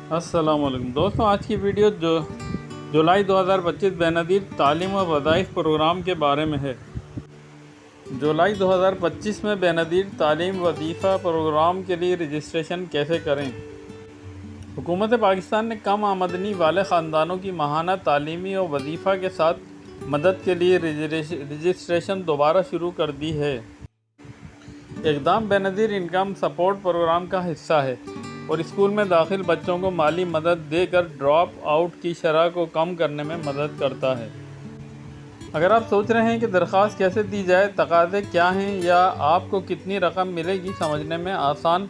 السلام علیکم دوستوں، آج کی ویڈیو جولائی 2025 بے نظیر تعلیم و وظائف پروگرام کے بارے میں ہے۔ جولائی 2025 میں بے نظیر تعلیم وظیفہ پروگرام کے لیے رجسٹریشن کیسے کریں؟ حکومت پاکستان نے کم آمدنی والے خاندانوں کی ماہانہ تعلیمی و وظیفہ کے ساتھ مدد کے لیے رجسٹریشن دوبارہ شروع کر دی ہے۔ اقدام بے نظیر انکم سپورٹ پروگرام کا حصہ ہے اور اسکول میں داخل بچوں کو مالی مدد دے کر ڈراپ آؤٹ کی شرح کو کم کرنے میں مدد کرتا ہے۔ اگر آپ سوچ رہے ہیں کہ درخواست کیسے دی جائے، تقاضے کیا ہیں یا آپ کو کتنی رقم ملے گی، سمجھنے میں آسان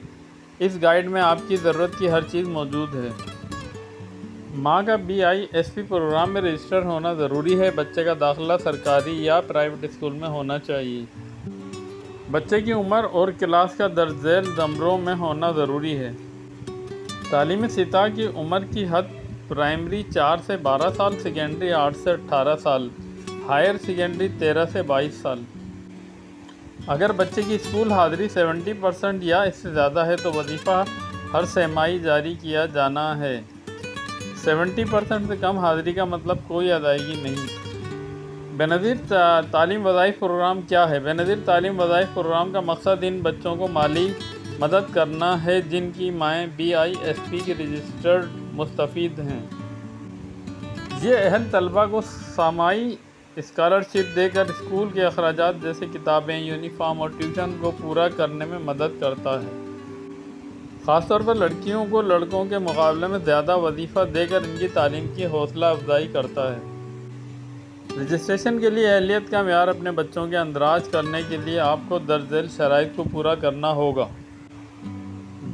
اس گائیڈ میں آپ کی ضرورت کی ہر چیز موجود ہے۔ ماں کا BISP پروگرام میں رجسٹر ہونا ضروری ہے۔ بچے کا داخلہ سرکاری یا پرائیویٹ اسکول میں ہونا چاہیے۔ بچے کی عمر اور کلاس کا درج ذیل نمبروں میں ہونا ضروری ہے۔ تعلیمی سطح کی عمر کی حد: پرائمری 4 سے 12 سال، سیکنڈری 8 سے 18 سال، ہائر سیکنڈری 13 سے 22 سال۔ اگر بچے کی اسکول حاضری 70% یا اس سے زیادہ ہے تو وظیفہ ہر سہ ماہی جاری کیا جانا ہے۔ 70% سے کم حاضری کا مطلب کوئی ادائیگی نہیں۔ بے نظیر تعلیم وظائف پروگرام کیا ہے؟ بے نظیر تعلیم وظائف پروگرام کا مقصد ان بچوں کو مالی مدد کرنا ہے جن کی مائیں BISP کی رجسٹرڈ مستفید ہیں۔ یہ اہل طلبہ کو سامائی اسکالرشپ دے کر اسکول کے اخراجات جیسے کتابیں، یونیفارم اور ٹیوشن کو پورا کرنے میں مدد کرتا ہے۔ خاص طور پر لڑکیوں کو لڑکوں کے مقابلے میں زیادہ وظیفہ دے کر ان کی تعلیم کی حوصلہ افزائی کرتا ہے۔ رجسٹریشن کے لیے اہلیت کا معیار اپنے بچوں کے اندراج کرنے کے لیے آپ کو درج ذیل شرائط کو پورا کرنا ہوگا۔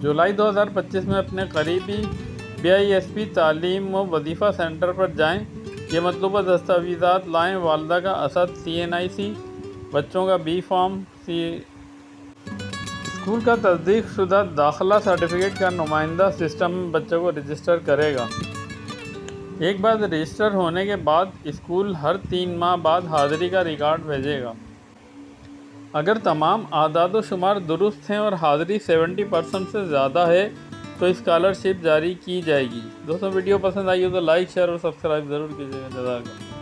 جولائی 2025 میں اپنے قریبی BISP تعلیم و وظیفہ سینٹر پر جائیں۔ یہ مطلوبہ دستاویزات لائیں: والدہ کا اسد CNIC، بچوں کا B فارم، اسکول کا تصدیق شدہ داخلہ سرٹیفکیٹ کا نمائندہ سسٹم میں بچوں کو رجسٹر کرے گا۔ ایک بار رجسٹر ہونے کے بعد اسکول ہر 3 ماہ بعد حاضری کا ریکارڈ بھیجے گا۔ اگر تمام اعداد و شمار درست ہیں اور حاضری 70% سے زیادہ ہے تو اسکالرشپ جاری کی جائے گی۔ دوستوں، ویڈیو پسند آئی ہو تو لائک، شیئر اور سبسکرائب ضرور کیجیے گا۔ جزاک اللہ۔